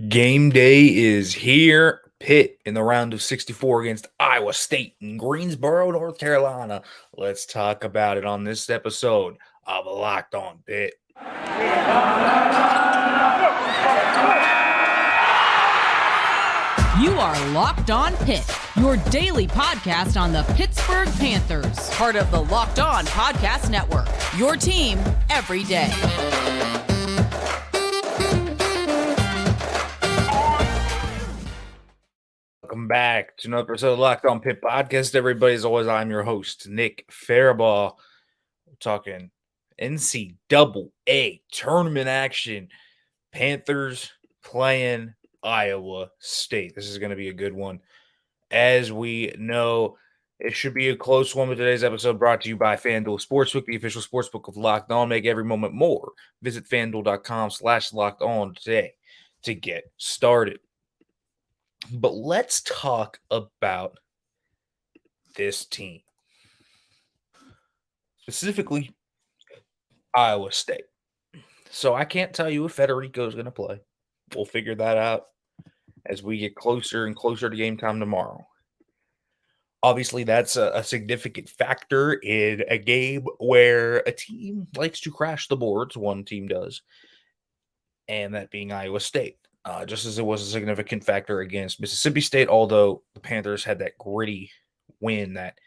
Game day is here. Pitt in the round of 64 against Iowa State in Greensboro, North Carolina. Let's talk about it on this episode of Locked On Pitt. You are Locked On Pitt, your daily podcast on the Pittsburgh Panthers, part of the Locked On Podcast Network, your team every day. Welcome back to another episode of Locked On Pitt podcast. Everybody, as always, I'm your host, Nick Faribault. We're talking NCAA tournament action. Panthers playing Iowa State. This is going to be a good one. As we know, it should be a close one with today's episode brought to you by FanDuel Sportsbook, the official sportsbook of Locked On. Make every moment more. Visit FanDuel.com/Locked On today to get started. But let's talk about this team. Specifically, Iowa State. So I can't tell you if Federico is going to play. We'll figure that out as we get closer and closer to game time tomorrow. Obviously, that's a significant factor in a game where a team likes to crash the boards. One team does, and that being Iowa State. Just as it was a significant factor against Mississippi State, although the Panthers had that gritty win that,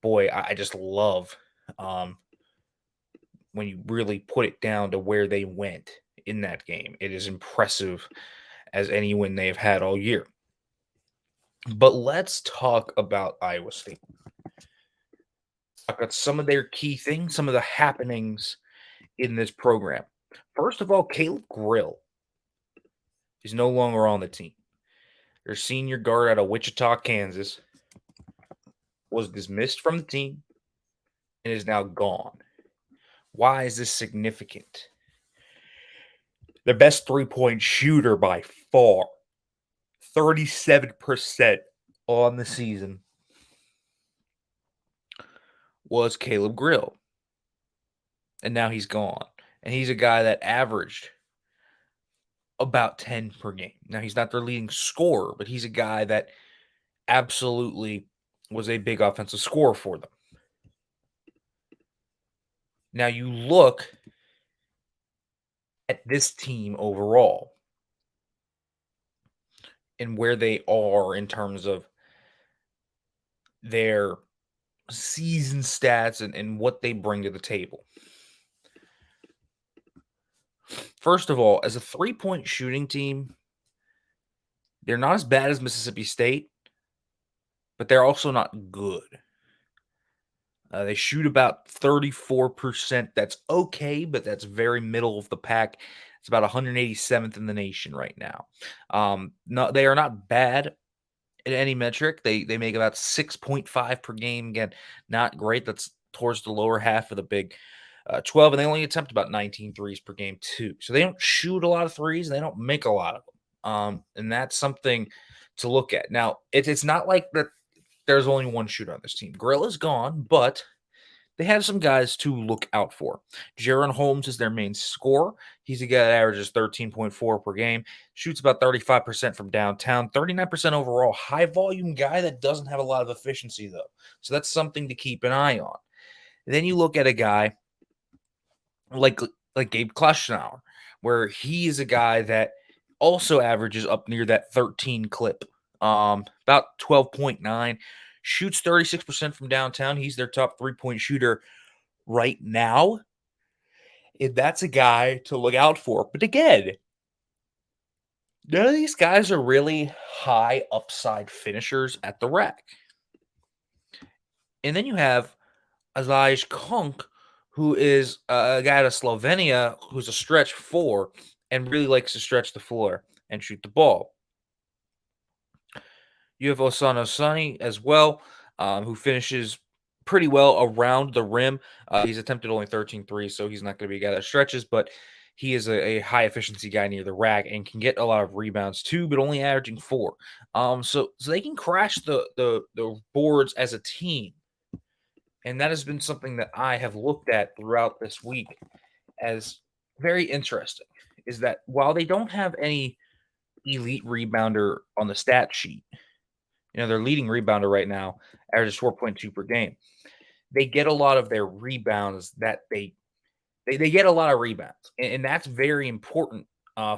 boy, I just love when you really put it down to where they went in that game. It is impressive as any win they have had all year. But let's talk about Iowa State. Talk about some of their key things, some of the happenings in this program. First of all, Caleb Grill is no longer on the team. Their senior guard out of Wichita, Kansas, was dismissed from the team and is now gone. Why is this significant? Their best three-point shooter by far, 37% on the season, was Caleb Grill. And now he's gone. And he's a guy that averaged about 10 per game. Now, he's not their leading scorer, but he's a guy that absolutely was a big offensive scorer for them. Now, you look at this team overall and where they are in terms of their season stats and what they bring to the table. First of all, as a three-point shooting team, they're not as bad as Mississippi State, but they're also not good. They shoot about 34%. That's okay, but that's very middle of the pack. It's about 187th in the nation right now. No, they are not bad in any metric. They make about 6.5 per game. Again, not great. That's towards the lower half of the Big 12, and they only attempt about 19 threes per game too. So they don't shoot a lot of threes, and they don't make a lot of them. And that's something to look at. Now, it's not like that there's only one shooter on this team. Grill is gone, but they have some guys to look out for. Jaron Holmes is their main scorer. He's a guy that averages 13.4 per game, shoots about 35% from downtown, 39% overall. High volume guy that doesn't have a lot of efficiency, though. So that's something to keep an eye on. And then you look at a guy like Gabe Kleschnauer, where he is a guy that also averages up near that 13 clip, about 12.9, shoots 36% from downtown. He's their top three-point shooter right now. And that's a guy to look out for. But again, none of these guys are really high upside finishers at the rack. And then you have Azaj Kunk, who is a guy out of Slovenia who's a stretch four and really likes to stretch the floor and shoot the ball. You have Osano Sunny as well, who finishes pretty well around the rim. He's attempted only 13 threes, so he's not going to be a guy that stretches, but he is a high efficiency guy near the rack and can get a lot of rebounds too, but only averaging 4. So they can crash the boards as a team. And that has been something that I have looked at throughout this week as very interesting, is that while they don't have any elite rebounder on the stat sheet. Their leading rebounder right now averages 4.2 per game. They get a lot of their rebounds that they get a lot of rebounds, and that's very important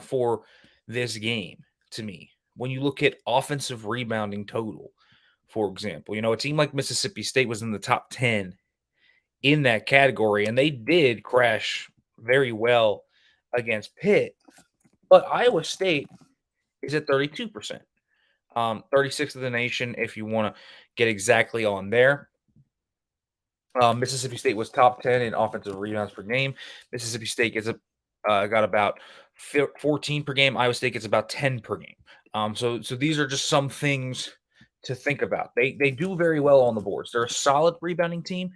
for this game to me. When you look at offensive rebounding total, for example, a team like Mississippi State was in the top 10 in that category, and they did crash very well against Pitt. But Iowa State is at 32%, 36th of the nation if you want to get exactly on there. Mississippi State was top 10 in offensive rebounds per game. Mississippi State got about 14 per game. Iowa State gets about 10 per game. So these are just some things to think about. They do very well on the boards. They're a solid rebounding team,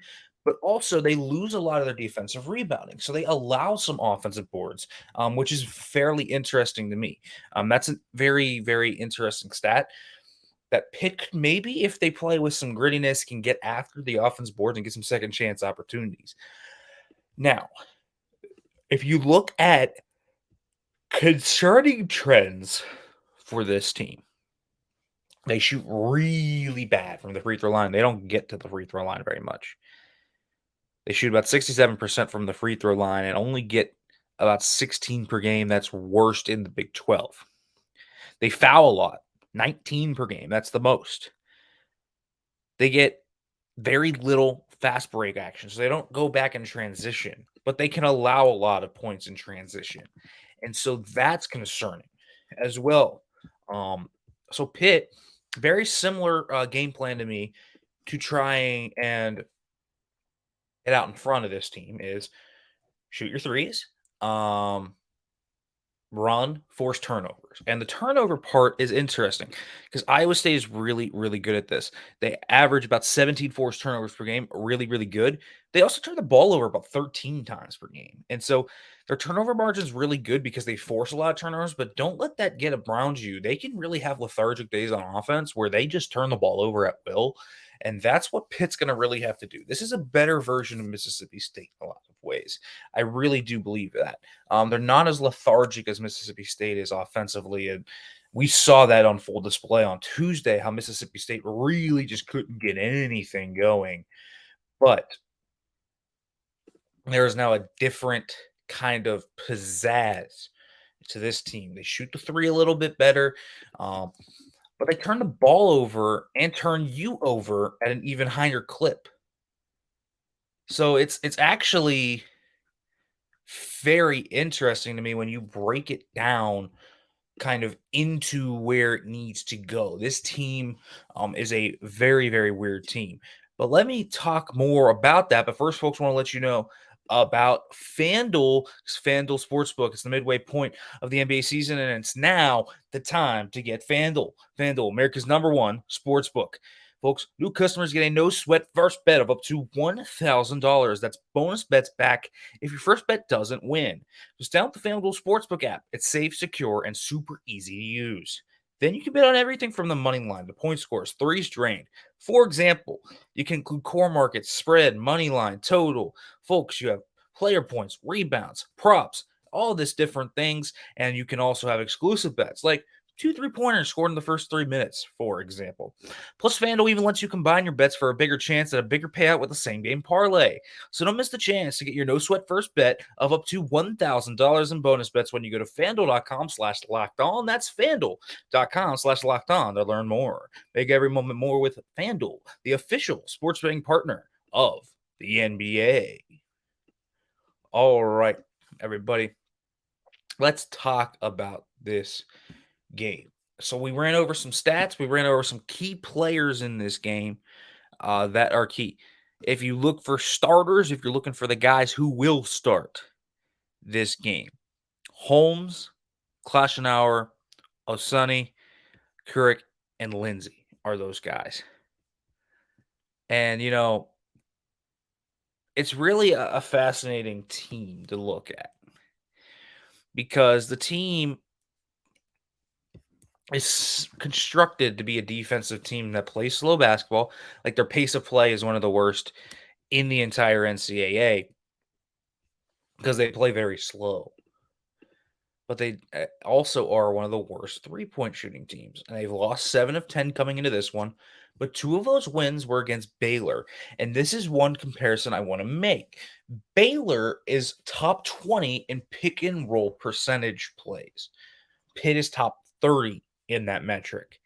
but also they lose a lot of their defensive rebounding. So they allow some offensive boards, which is fairly interesting to me. That's a very, very interesting stat that Pitt, maybe if they play with some grittiness, can get after the offense boards and get some second chance opportunities. Now, if you look at concerning trends for this team, they shoot really bad from the free throw line. They don't get to the free throw line very much. They shoot about 67% from the free throw line and only get about 16 per game. That's worst in the Big 12. They foul a lot, 19 per game. That's the most. They get very little fast break action, so they don't go back in transition, but they can allow a lot of points in transition. And so that's concerning as well. So Pitt, very similar game plan to me to try and get out in front of this team is shoot your threes, run, force turnovers. And the turnover part is interesting because Iowa State is really, really good at this. They average about 17 forced turnovers per game, really, really good. They also turn the ball over about 13 times per game. And so their turnover margin is really good because they force a lot of turnovers, but don't let that get around you. They can really have lethargic days on offense where they just turn the ball over at will. And that's what Pitt's going to really have to do. This is a better version of Mississippi State in a lot of ways. I really do believe that. They're not as lethargic as Mississippi State is offensively. And we saw that on full display on Tuesday, how Mississippi State really just couldn't get anything going. But there is now a different kind of pizzazz to this team. They shoot the three a little bit better. But they turn the ball over and turn you over at an even higher clip. So it's actually very interesting to me when you break it down kind of into where it needs to go. This team is a very, very weird team. But let me talk more about that. But first, folks, I want to let you know about FanDuel. FanDuel Sportsbook. It's the midway point of the NBA season, and it's now the time to get FanDuel. FanDuel, America's #1 sportsbook. Folks, new customers get a no-sweat first bet of up to $1,000. That's bonus bets back if your first bet doesn't win. Just download the FanDuel Sportsbook app. It's safe, secure, and super easy to use. Then you can bet on everything from the money line to point scores, threes drained. For example, you can include core markets, spread, money line, total. Folks, you have player points, rebounds, props, all this different things. And you can also have exclusive bets like 2 3-pointers scored in the first 3 minutes, for example. Plus, FanDuel even lets you combine your bets for a bigger chance at a bigger payout with the same game parlay. So don't miss the chance to get your no-sweat first bet of up to $1,000 in bonus bets when you go to FanDuel.com/lockedon. That's FanDuel.com/lockedon to learn more. Make every moment more with FanDuel, the official sports betting partner of the NBA. All right, everybody. Let's talk about this game. So we ran over some stats. We ran over some key players in this game that are key. If you look for starters, if you're looking for the guys who will start this game, Holmes, Klashenauer, Osuni, Couric, and Lindsay are those guys. And, it's really a fascinating team to look at because the team is constructed to be a defensive team that plays slow basketball. Like their pace of play is one of the worst in the entire NCAA because they play very slow. but they also are one of the worst three-point shooting teams, and they've lost 7 of 10 coming into this one, but 2 of those wins were against Baylor, and this is one comparison I wanna make. Baylor is top 20 in pick and roll percentage plays. Pitt is top 30 in that metric.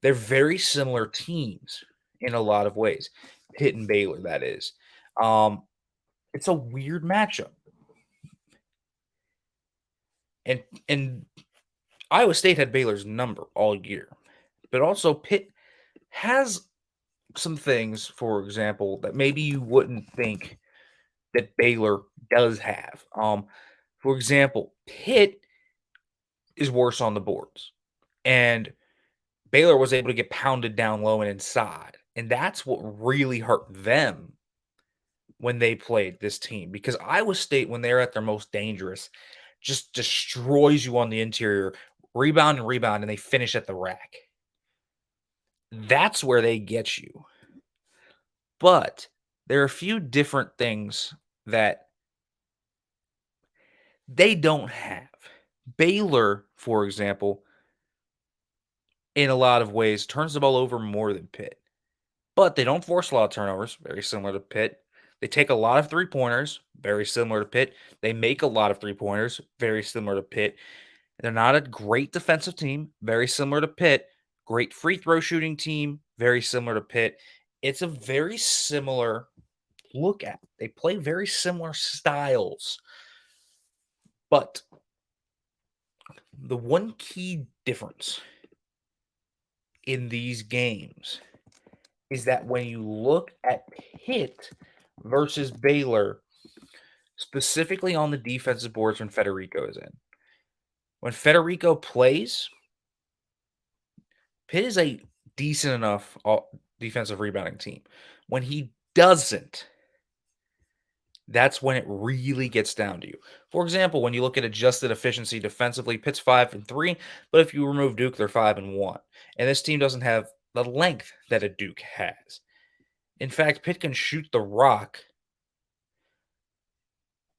They're very similar teams in a lot of ways. Pitt and Baylor, that is. Um, it's a weird matchup. And Iowa State had Baylor's number all year, but also Pitt has some things, for example, that maybe you wouldn't think that Baylor does have. For example, Pitt is worse on the boards, and Baylor was able to get pounded down low and inside, and that's what really hurt them when they played this team, because Iowa State, when they're at their most dangerous, just destroys you on the interior, rebound, and they finish at the rack. That's where they get you. But there are a few different things that they don't have. Baylor, for example, in a lot of ways, turns the ball over more than Pitt, but they don't force a lot of turnovers, very similar to Pitt. They take a lot of three pointers, very similar to Pitt. They make a lot of three pointers, very similar to Pitt. They're not a great defensive team, very similar to Pitt. Great free throw shooting team, very similar to Pitt. It's a very similar look at. They play very similar styles. But the one key difference in these games is that when you look at Pitt versus Baylor, specifically on the defensive boards when Federico is in, when Federico plays, Pitt is a decent enough defensive rebounding team. When he doesn't, that's when it really gets down to you. For example, when you look at adjusted efficiency defensively, Pitt's 5-3, but if you remove Duke, they're 5-1. And this team doesn't have the length that a Duke has. In fact, Pitt can shoot the rock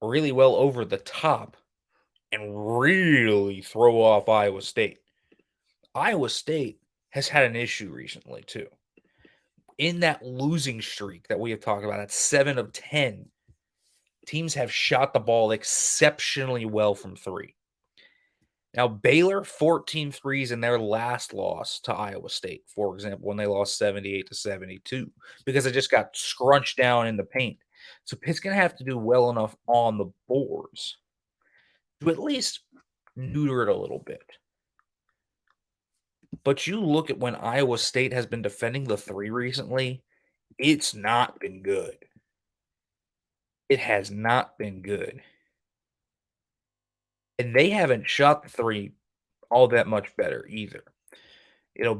really well over the top and really throw off Iowa State. Iowa State has had an issue recently, too. In that losing streak that we have talked about, at 7 of 10, teams have shot the ball exceptionally well from three. Now, Baylor 14 threes in their last loss to Iowa State, for example, when they lost 78-72, because they just got scrunched down in the paint. So Pitt's going to have to do well enough on the boards to at least neuter it a little bit. But you look at when Iowa State has been defending the three recently, it's not been good. It has not been good. And they haven't shot the three all that much better either.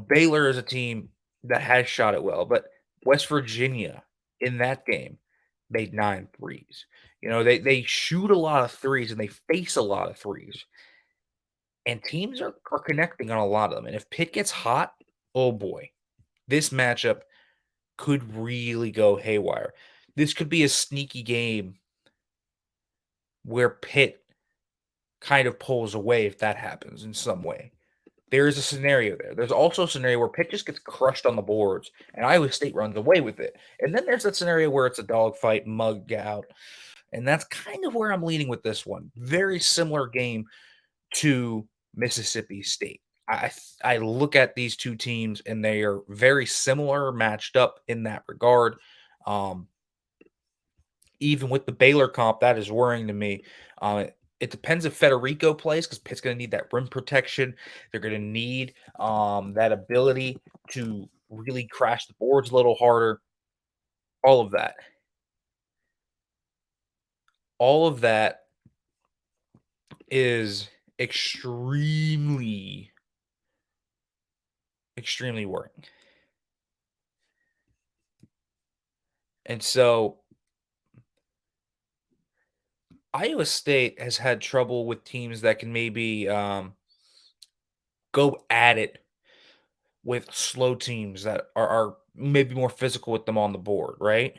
Baylor is a team that has shot it well, but West Virginia in that game made 9 threes. They shoot a lot of threes and they face a lot of threes. And teams are connecting on a lot of them. And if Pitt gets hot, oh boy, this matchup could really go haywire. This could be a sneaky game where Pitt kind of pulls away if that happens in some way. There is a scenario there. There's also a scenario where Pitt just gets crushed on the boards and Iowa State runs away with it. And then there's that scenario where it's a dogfight, mug out. And that's kind of where I'm leaning with this one. Very similar game to Mississippi State. I look at these two teams and they are very similar, matched up in that regard. Even with the Baylor comp, that is worrying to me. It depends if Federico plays because Pitt's going to need that rim protection. They're going to need that ability to really crash the boards a little harder. All of that. All of that is extremely, extremely worrying. And so Iowa State has had trouble with teams that can maybe go at it with slow teams that are maybe more physical with them on the board, right?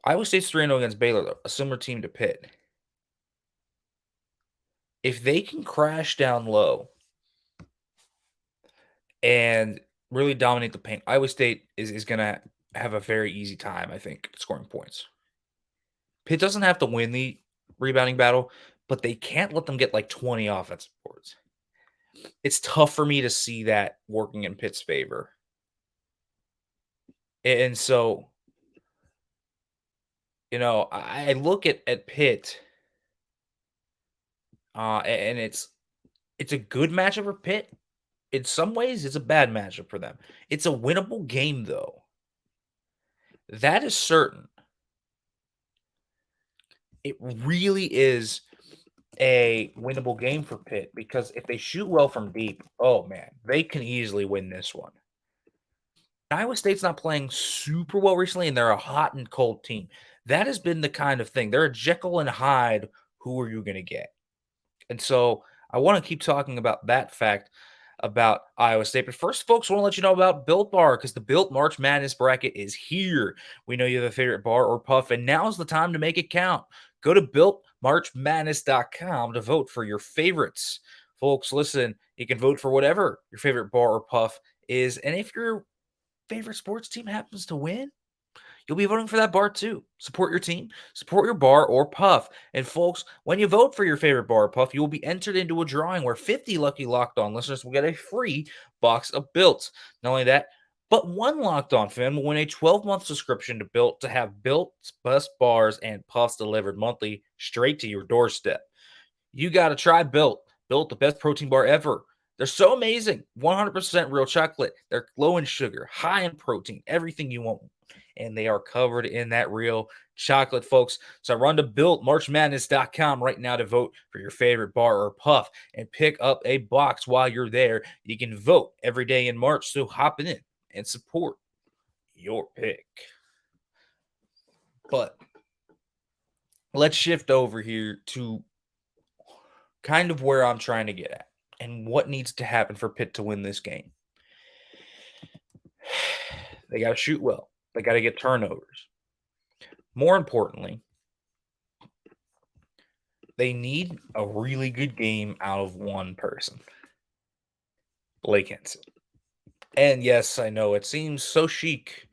Iowa State's 3-0 against Baylor, though, a similar team to Pitt. if they can crash down low and really dominate the paint, Iowa State is going to have a very easy time, I think, scoring points. Pitt doesn't have to win the rebounding battle, but they can't let them get like 20 offensive boards. It's tough for me to see that working in Pitt's favor. And so, I look at Pitt, and it's a good matchup for Pitt. In some ways, it's a bad matchup for them. It's a winnable game, though. That is certain. It really is a winnable game for Pitt because if they shoot well from deep, oh man, they can easily win this one. Iowa State's not playing super well recently, and they're a hot and cold team. That has been the kind of thing. They're a Jekyll and Hyde. Who are you going to get? And so I want to keep talking about that fact about Iowa State. But first, folks, I want to let you know about Built Bar because the Built March Madness bracket is here. We know you have a favorite bar or puff, and now's the time to make it count. Go to BuiltMarchMadness.com to vote for your favorites. Folks, listen, you can vote for whatever your favorite bar or puff is. And if your favorite sports team happens to win, you'll be voting for that bar too. Support your team, support your bar or puff. And folks, when you vote for your favorite bar or puff, you will be entered into a drawing where 50 lucky Locked On listeners will get a free box of Built. Not only that, but one Locked On fan will win a 12-month subscription to Built to have Built's best bars and puffs delivered monthly straight to your doorstep. You got to try Built. Built, the best protein bar ever. They're so amazing. 100% real chocolate. They're low in sugar, high in protein, everything you want. And they are covered in that real chocolate, folks. So run to BuiltMarchMadness.com right now to vote for your favorite bar or puff and pick up a box while you're there. You can vote every day in March, so hop in and support your pick. But let's shift over here to kind of where I'm trying to get at and what needs to happen for Pitt to win this game. They got to shoot well. They got to get turnovers. More importantly, they need a really good game out of one person, Blake Hinson. And yes, I know it seems so chic.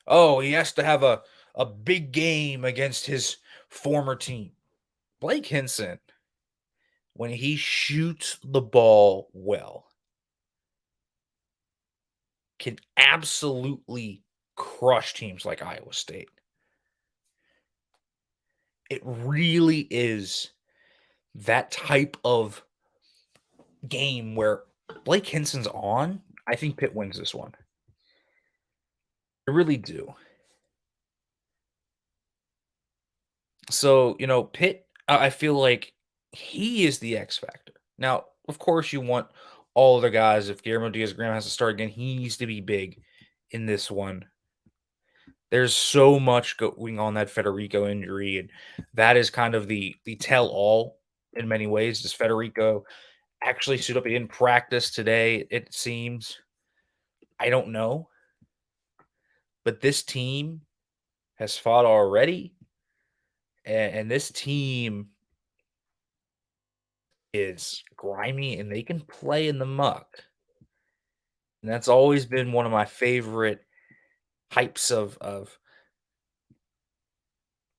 Oh, he has to have a big game against his former team. Blake Hinson, when he shoots the ball well, can absolutely crush teams like Iowa State. It really is that type of game where Blake Hinson's on. I think Pitt wins this one. I really do. So, Pitt, I feel like he is the X factor. Now, of course, you want all other guys. If Guillermo Diaz-Graham has to start again, he needs to be big in this one. There's so much going on that Federico injury, and that is kind of the tell-all in many ways. Does Federico actually suit up? He didn't practice today, it seems. I don't know. But this team has fought already, and this team is grimy, and they can play in the muck. And that's always been one of my favorite types of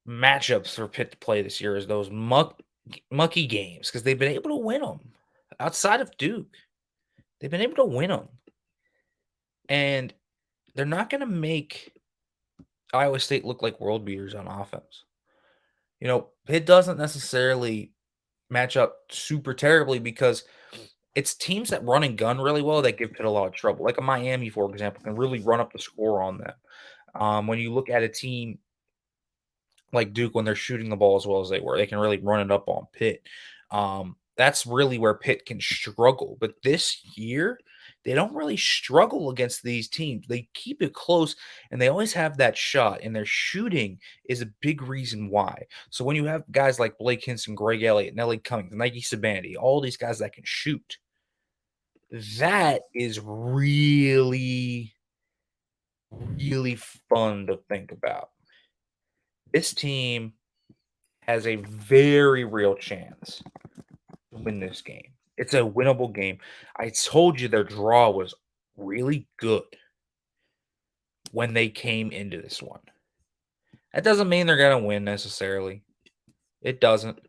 matchups for Pitt to play this year is those mucky games because they've been able to win them outside of Duke. They've been able to win them, and they're not going to make Iowa State look like world beaters on offense. Pitt doesn't necessarily match up super terribly because it's teams that run and gun really well that give Pitt a lot of trouble. Like a Miami, for example, can really run up the score on them. When you look at a team like Duke, when they're shooting the ball as well as they were, they can really run it up on Pitt. That's really where Pitt can struggle. But this year, they don't really struggle against these teams. They keep it close, and they always have that shot, and their shooting is a big reason why. So when you have guys like Blake Hinson, Greg Elliott, Nelly Cummings, Nike Sabandy, all these guys that can shoot, that is really, really fun to think about. This team has a very real chance to to win this game. It's a winnable game. I told you their draw was really good when they came into this one. That doesn't mean they're going to win necessarily. It doesn't.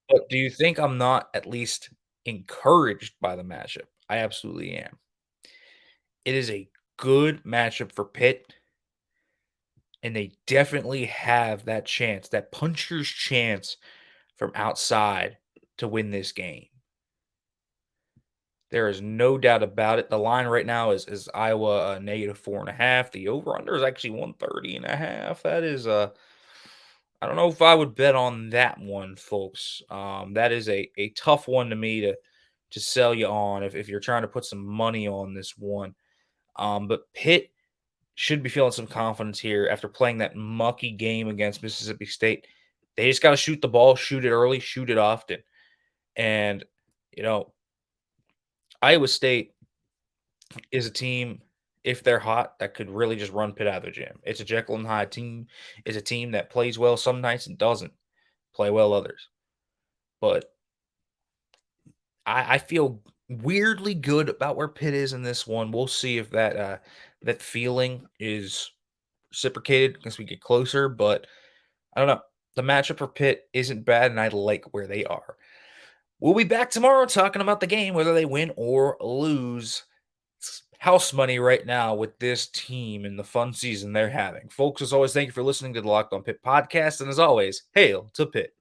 But do you think I'm not at least encouraged by the matchup? I absolutely am. It is a good matchup for Pitt, and they definitely have that chance, that puncher's chance from outside to win this game. There is no doubt about it. The line right now is Iowa -4.5. The over/under is actually 130.5. That is I don't know if I would bet on that one, folks. That is a tough one to me to sell you on if you're trying to put some money on this one. But Pitt should be feeling some confidence here after playing that mucky game against Mississippi State. They just got to shoot the ball, shoot it early, shoot it often. And, you know, Iowa State is a team, if they're hot, that could really just run Pitt out of the gym. It's a Jekyll and Hyde team. It's a team that plays well some nights and doesn't play well others. But I feel weirdly good about where Pitt is in this one. We'll see if that feeling is reciprocated as we get closer. But I don't know. The matchup for Pitt isn't bad, and I like where they are. We'll be back tomorrow talking about the game, whether they win or lose. It's house money right now with this team and the fun season they're having. Folks, as always, thank you for listening to the Locked On Pitt podcast. And as always, hail to Pitt.